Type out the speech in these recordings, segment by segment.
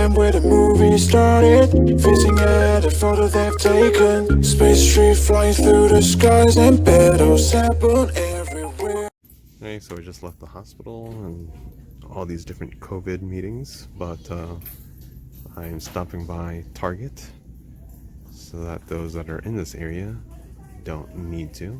time where the movie started, facing at a photo they've taken. Space tree flying through the skies and battles happen everywhere. Okay, so we just left the hospital and all these different COVID meetings, but I am stopping by Target so that those that are in this area don't need to.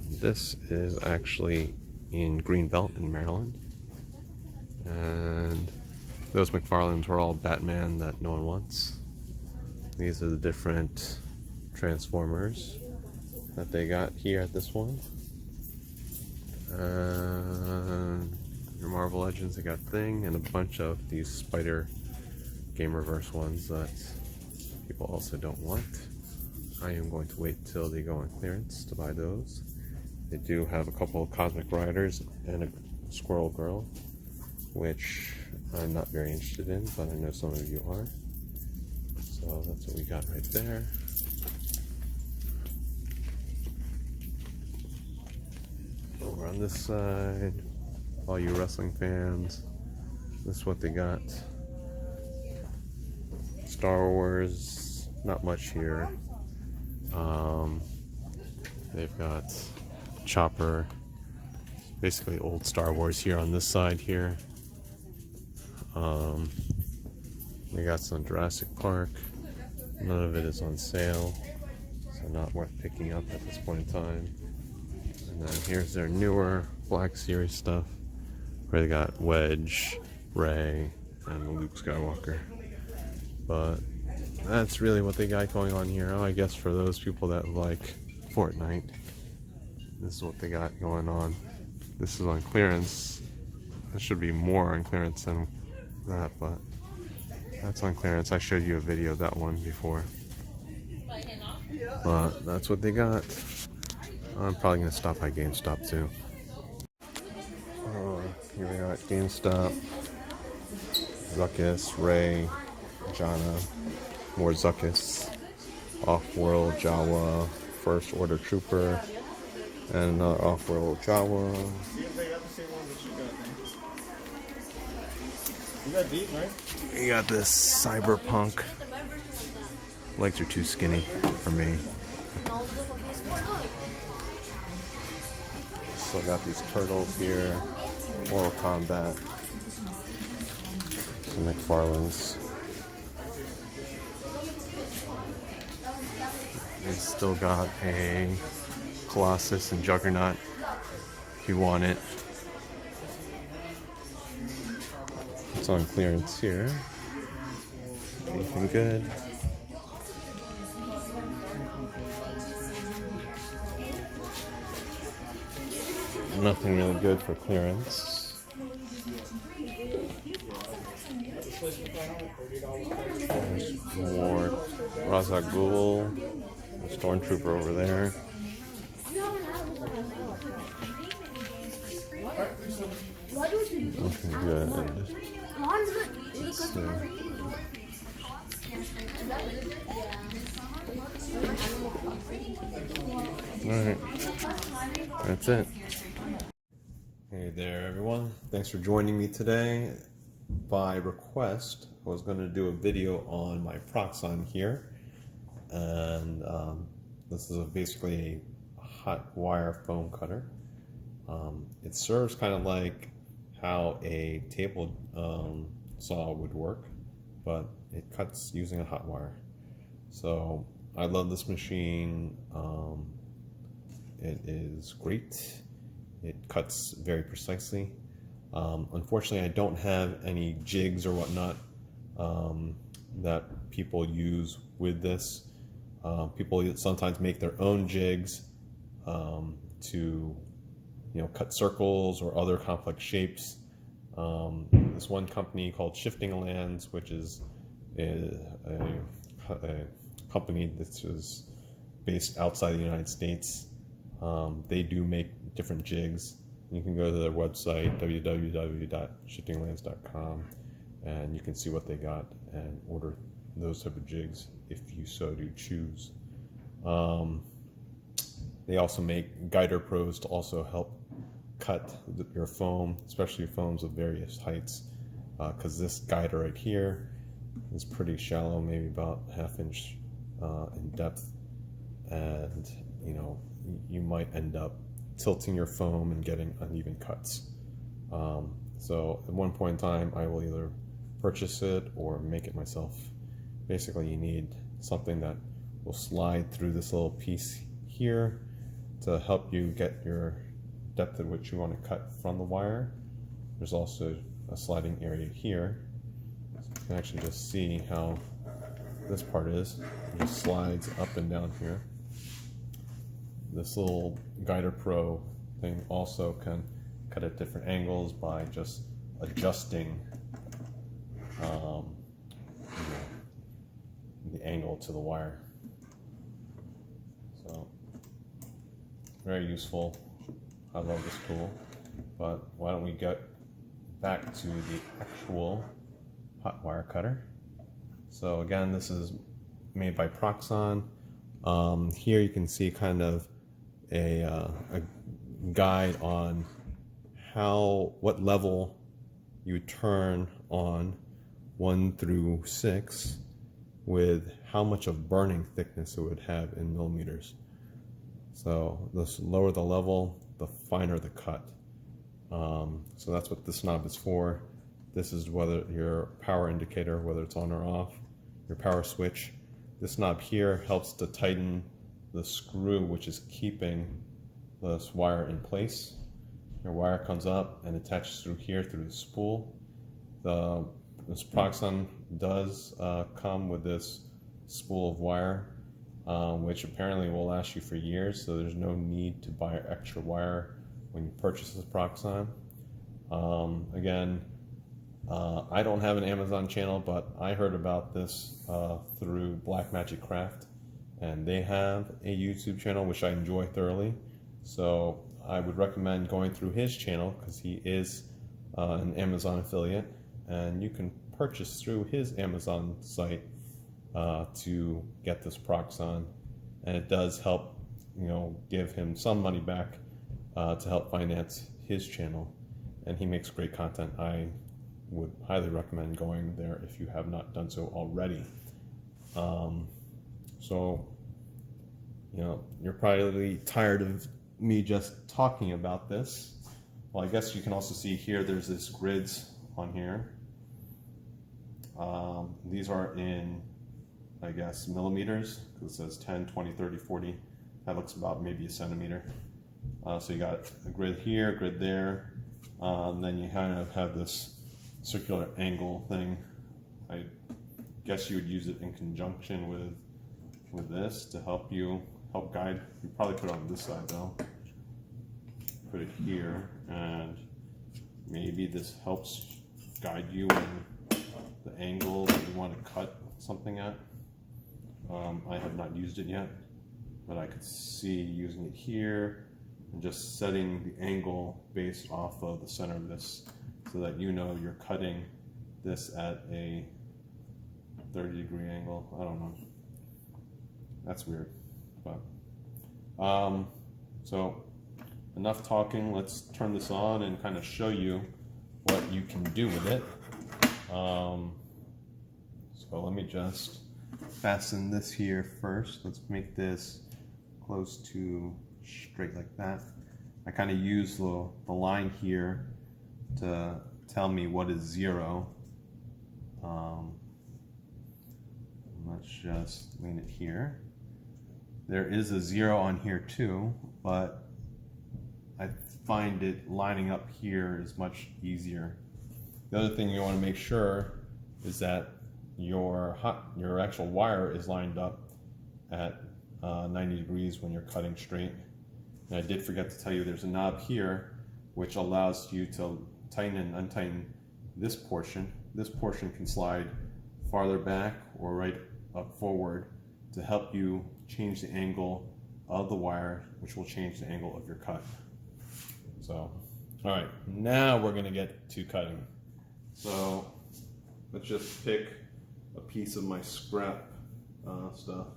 This is actually in Greenbelt in Maryland, and those McFarlanes were all Batman that no one wants. These are the different Transformers that they got here at this one. Your Marvel Legends, they got Thing, and a bunch of these Spider Game Reverse ones that people also don't want. I am going to wait till they go on clearance to buy those. They do have a couple of Cosmic Riders and a Squirrel Girl, which I'm not very interested in, but I know some of you are. So that's what we got right there. Over on this side, all you wrestling fans, this is what they got. Star Wars, not much here. They've got Chopper, basically old Star Wars here on this side here. They got some Jurassic Park. None of it is on sale, so not worth picking up at this point in time. And then here's their newer Black Series stuff, where they got Wedge, Rey, and Luke Skywalker. But that's really what they got going on here. Oh, I guess for those people that like Fortnite, this is what they got going on. This is on clearance. This should be more on clearance than that, but that's on clearance. I showed you a video of that one before. But that's what they got. I'm probably going to stop by GameStop too. Here we got GameStop. Zuckuss, Rey, Jana, more Zuckuss, Off-World, Jawa, First Order Trooper, and another Off-World Jawa. You got deep, right? You got this Cyberpunk. Legs are too skinny for me. Still got these turtles here. Mortal Kombat. Some McFarlanes. They still got a Colossus and Juggernaut if you want it. It's on clearance here. Anything good? Nothing really good for clearance. There's more Raza Ghul, a Stormtrooper over there. Nothing good. Let's see. Alright, that's it. Hey there everyone, thanks for joining me today. By request, I was going to do a video on my Proxxon here, and this is basically a hot wire foam cutter. It serves kind of like how a table saw would work, but it cuts using a hot wire. So I love this machine. It is great. It cuts very precisely. Unfortunately, I don't have any jigs or whatnot that people use with this. People sometimes make their own jigs to, cut circles or other complex shapes. This one company called Shifting Lands, which is a company that is based outside the United States. They do make different jigs. You can go to their website, www.shiftinglands.com, and you can see what they got and order those type of jigs if you so do choose. They also make guider pros to also help cut your foam, especially foams of various heights. because this guider right here is pretty shallow, maybe about ½ inch in depth, and you know, you might end up tilting your foam and getting uneven cuts. So at one point in time, I will either purchase it or make it myself. Basically, you need something that will slide through this little piece here to help you get your depth at which you want to cut from the wire. There's also a sliding area here. So you can actually just see how this part is. It just slides up and down here. This little Guider Pro thing also can cut at different angles by just adjusting you know, the angle to the wire. So very useful. I love this tool. But why don't we get back to the actual hot wire cutter. So again, this is made by Proxxon. Here you can see kind of a guide on what level you turn on 1 through 6 with how much of burning thickness it would have in millimeters. So the lower the level, the finer the cut. So that's what this knob is for. This is whether your power indicator, whether it's on or off, your power switch. This knob here helps to tighten the screw which is keeping this wire in place. Your wire comes up and attaches through here through the spool. This Proxxon does come with this spool of wire, which apparently will last you for years, so there's no need to buy extra wire when you purchase this Proxxon. Again, I don't have an Amazon channel, but I heard about this through Black Magic Craft, and they have a YouTube channel which I enjoy thoroughly. So I would recommend going through his channel because he is an Amazon affiliate, and you can purchase through his Amazon site to get this Proxxon, and it does help, you know, give him some money back to help finance his channel, and he makes great content. I would highly recommend going there if you have not done so already. So, you know, you're probably tired of me just talking about this. Well, I guess you can also see here there's this grids on here. These are in, I guess, millimeters, because it says 10, 20, 30, 40. That looks about maybe a centimeter. So you got a grid here, a grid there, then you kind of have this circular angle thing. I guess you would use it in conjunction with this to help guide. You probably put it on this side though. Put it here, and maybe this helps guide you in the angle that you want to cut something at. I have not used it yet, but I could see using it here and just setting the angle based off of the center of this, so that you know you're cutting this at a 30-degree angle. I don't know. That's weird. But so enough talking. Let's turn this on and kind of show you what you can do with it. So let me just fasten this here first. Let's make this close to straight like that. I kind of use the line here to tell me what is 0. Let's just lean it here. There is a 0 on here too, but I find it lining up here is much easier. The other thing you want to make sure is that your actual wire is lined up at 90 degrees when you're cutting straight. And I did forget to tell you there's a knob here which allows you to tighten and untighten this portion. This portion can slide farther back or right up forward to help you change the angle of the wire, which will change the angle of your cut. So, all right, now we're gonna get to cutting. So let's just pick a piece of my scrap stuff.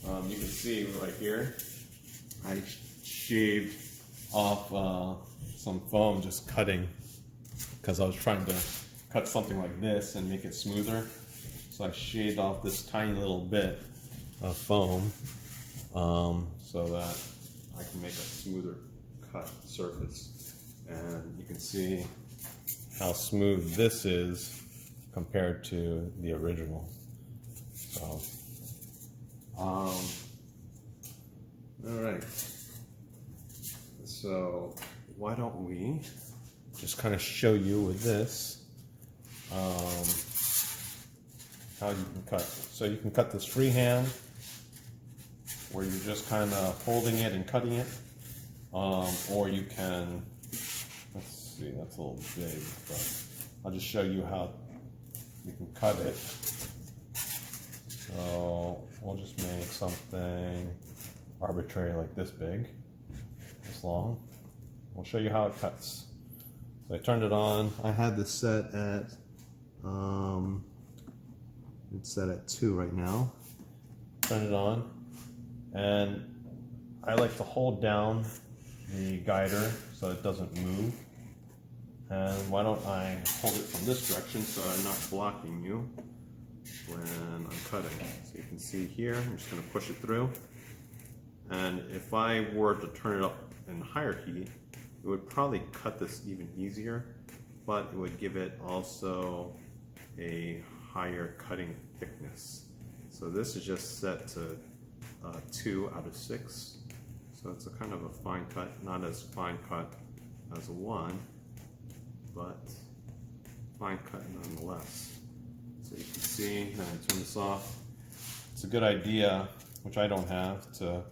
You can see right here, I shaved off some foam just cutting, because I was trying to cut something like this and make it smoother. So I shaved off this tiny little bit of foam so that I can make a smoother cut surface. And you can see how smooth this is compared to the original. So, all right. So why don't we just kind of show you with this how you can cut. So you can cut this freehand, where you're just kind of holding it and cutting it, or you can, let's see, that's a little big, but I'll just show you how you can cut it. So we'll just make something arbitrary like this big, this long. We'll show you how it cuts. So I turned it on. I had this set at, it's set at 2 right now. Turn it on, and I like to hold down the guider so it doesn't move. And why don't I hold it from this direction so I'm not blocking you when I'm cutting. So you can see here, I'm just going to push it through. And if I were to turn it up in higher heat, it would probably cut this even easier, but it would give it also a higher cutting thickness. So this is just set to 2 out of 6. So it's a kind of a fine cut, not as fine cut as a 1, but fine cut nonetheless. So you can see, and I turn this off. It's a good idea, which I don't have, to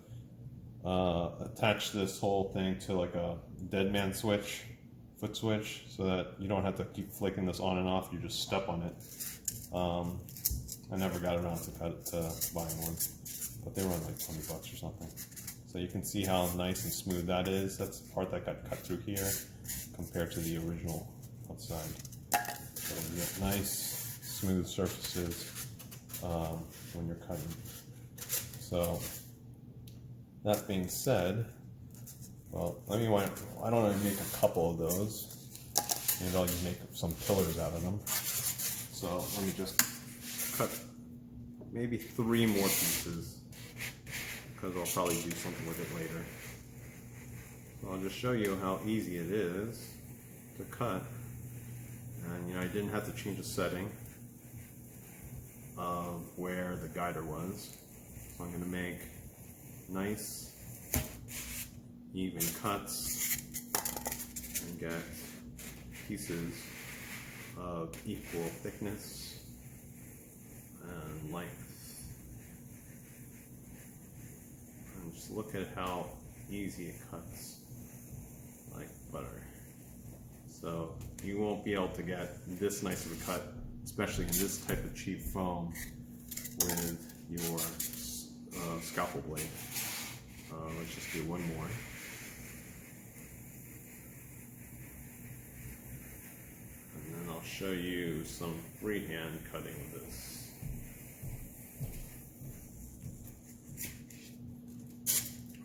attach this whole thing to like a dead man switch, foot switch, so that you don't have to keep flicking this on and off, you just step on it. I never got around to buying one, but they were like 20 bucks or something. So you can see how nice and smooth that is. That's the part that got cut through here compared to the original outside. So you get nice, smooth surfaces when you're cutting. So that being said, well, why don't I make a couple of those? Maybe I'll just make some pillars out of them. So let me just cut maybe 3 more pieces, because I'll probably do something with it later. So I'll just show you how easy it is to cut. And I didn't have to change the setting of where the guider was. So I'm going to make nice, even cuts and get pieces of equal thickness and length. And just look at how easy it cuts, like butter. So you won't be able to get this nice of a cut, especially in this type of cheap foam, with your scalpel blade. Let's just do one more. And then I'll show you some freehand cutting with this.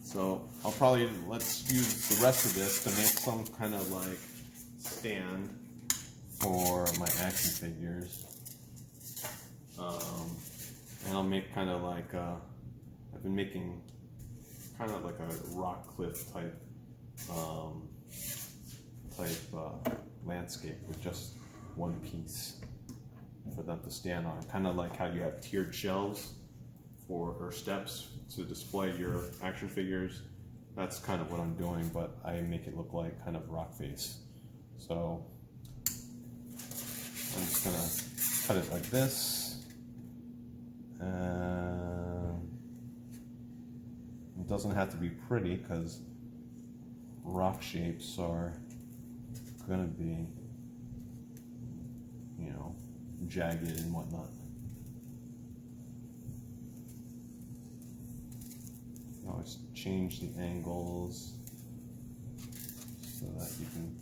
So let's use the rest of this to make some kind of like stand for my action figures. And I'll make kind of like I've been making kind of like a rock cliff type landscape with just one piece for them to stand on. Kind of like how you have tiered shelves or steps to display your action figures. That's kind of what I'm doing, but I make it look like kind of rock face. So I'm just gonna cut it like this, and it doesn't have to be pretty because rock shapes are gonna be, jagged and whatnot. You always change the angles so that you can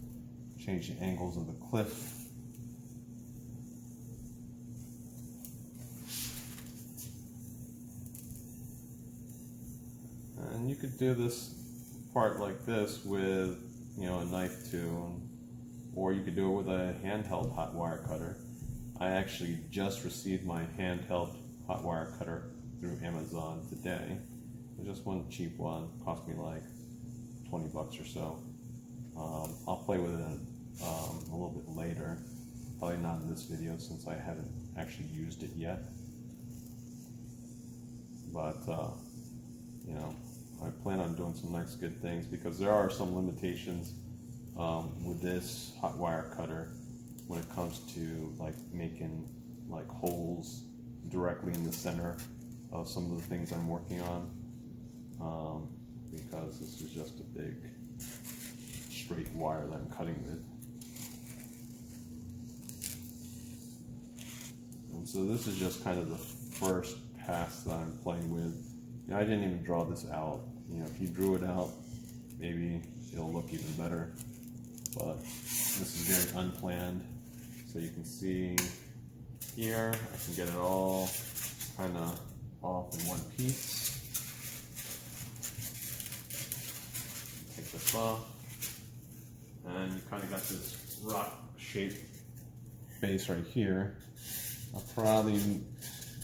change the angles of the cliff. And you could do this part like this with, a knife too, or you could do it with a handheld hot wire cutter. I actually just received my handheld hot wire cutter through Amazon today. It was just one cheap one, cost me like 20 bucks or so. I'll play with it a little bit later, probably not in this video since I haven't actually used it yet. But you know, I plan on doing some nice good things because there are some limitations with this hot wire cutter when it comes to like making like holes directly in the center of some of the things I'm working on, because this is just a big straight wire that I'm cutting with. And so this is just kind of the first pass that I'm playing with. You know, I didn't even draw this out. You know, if you drew it out, maybe it'll look even better. But this is very unplanned. So you can see here, I can get it all kind of off in one piece. Take this off. And you kind of got this rock-shaped base right here. I'll probably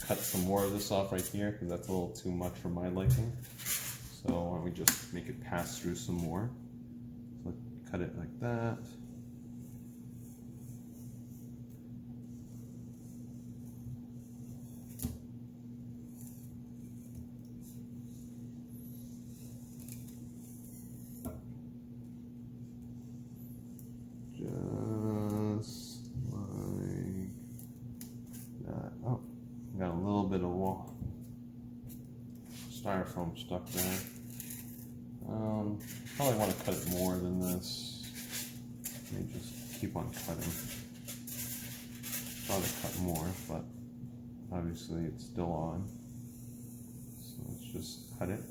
cut some more of this off right here because that's a little too much for my liking. So why don't we just make it pass through some more. So cut it like that. Just like that. Oh, got a little bit of styrofoam stuck there. Probably want to cut it more than this. Let me just keep on cutting. Probably cut more, but obviously it's still on. So let's just cut it.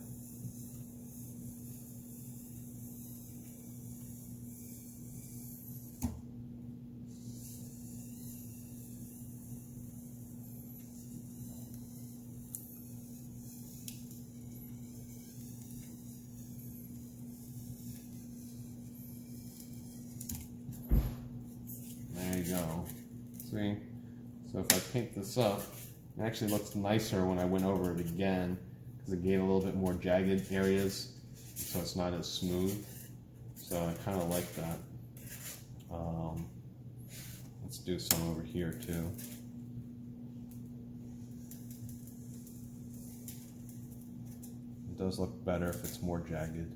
There you go. See? So if I paint this up, it actually looks nicer when I went over it again because it gave a little bit more jagged areas, so it's not as smooth. So I kind of like that. Let's do some over here too. It does look better if it's more jagged.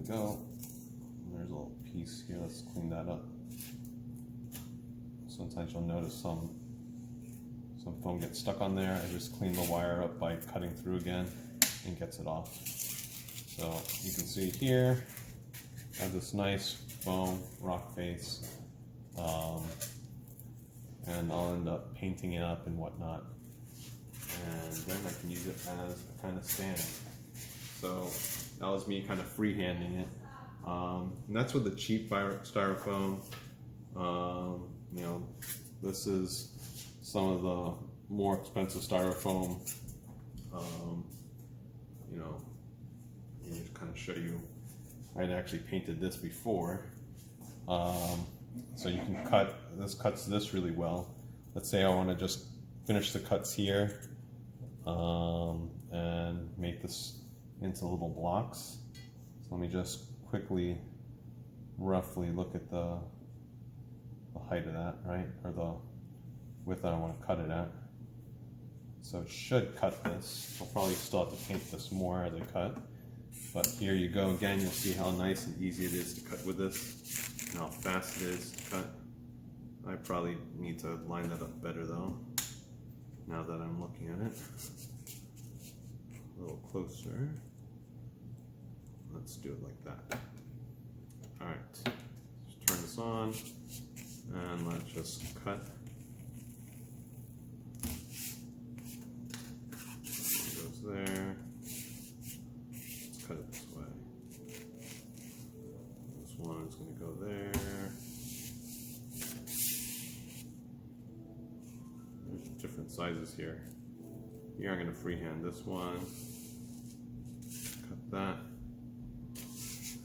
Go. There's a little piece here. Let's clean that up. Sometimes you'll notice some foam gets stuck on there. I just clean the wire up by cutting through again and gets it off. So you can see here I have this nice foam rock face, and I'll end up painting it up and whatnot, and then I can use it as a kind of stand. So that was me kind of freehanding it. And that's with the cheap styrofoam. You know, this is some of the more expensive styrofoam. You know, let me just kind of show you. I had actually painted this before. So you can cut, this cuts this really well. Let's say I want to just finish the cuts here and make this into little blocks. So let me just quickly, roughly look at the height of that, right? Or the width that I want to cut it at. So it should cut this. I'll probably still have to paint this more as I cut. But here you go again, you'll see how nice and easy it is to cut with this, and how fast it is to cut. I probably need to line that up better though, now that I'm looking at it. A little closer. Let's do it like that. Alright, let's turn this on and let's just cut. It goes there. Let's cut it this way. This one is going to go there. There's sizes here. Here I'm going to freehand this one, cut that,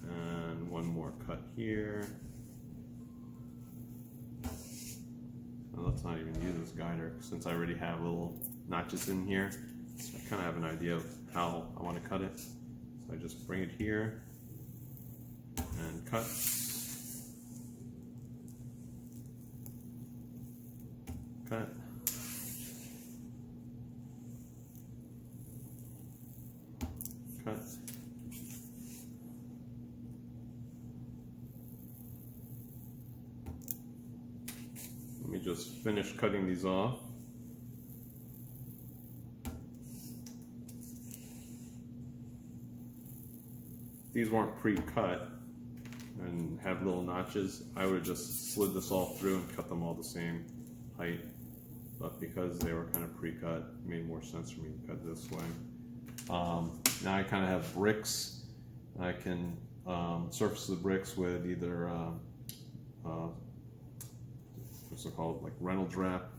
and one more cut here. Well, let's not even use this guider since I already have little notches in here. So I kind of have an idea of how I want to cut it. So I just bring it here and cut. Cut. Cut. Let me just finish cutting these off. These weren't pre-cut and have little notches, I would have just slid this all through and cut them all the same height. But because they were kind of pre-cut, it made more sense for me to cut this way. Now I kind of have bricks. I can surface the bricks with either what's it called, like Reynolds wrap,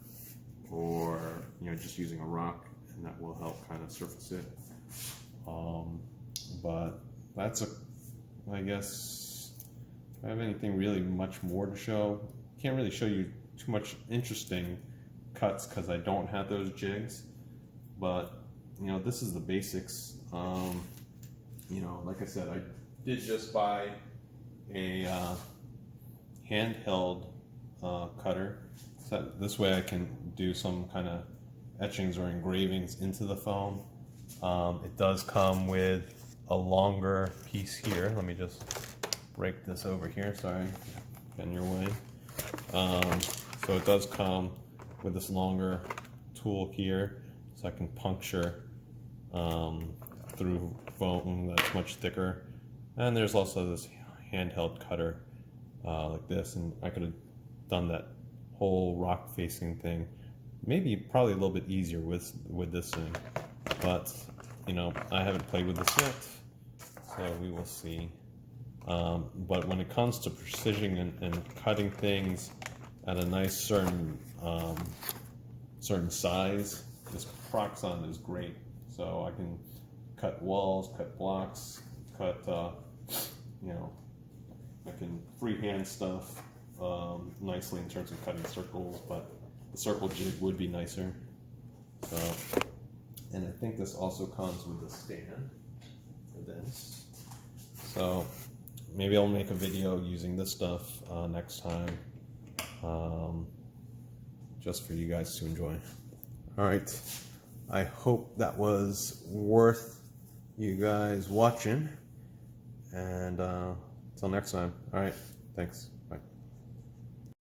or just using a rock, and that will help kind of surface it. But that's I guess, if I have anything really much more to show, can't really show you too much interesting cuts because I don't have those jigs. But this is the basics. Like I said, I did just buy a handheld cutter, so this way I can do some kind of etchings or engravings into the foam. It does come with a longer piece here. Let me just break this over here, sorry, in your way. So it does come with this longer tool here, so I can puncture through foam that's much thicker. And there's also this handheld cutter like this, and I could have done that whole rock facing thing probably a little bit easier with this thing, but I haven't played with this yet, so we will see. But when it comes to precision and cutting things at a nice certain size, this Proxxon is great. So I can cut walls, cut blocks, cut I can freehand stuff nicely in terms of cutting circles, but the circle jig would be nicer. So, and I think this also comes with a stand for this. So maybe I'll make a video using this stuff next time, just for you guys to enjoy. All right, I hope that was worth you guys watching, and until next time. All right, thanks.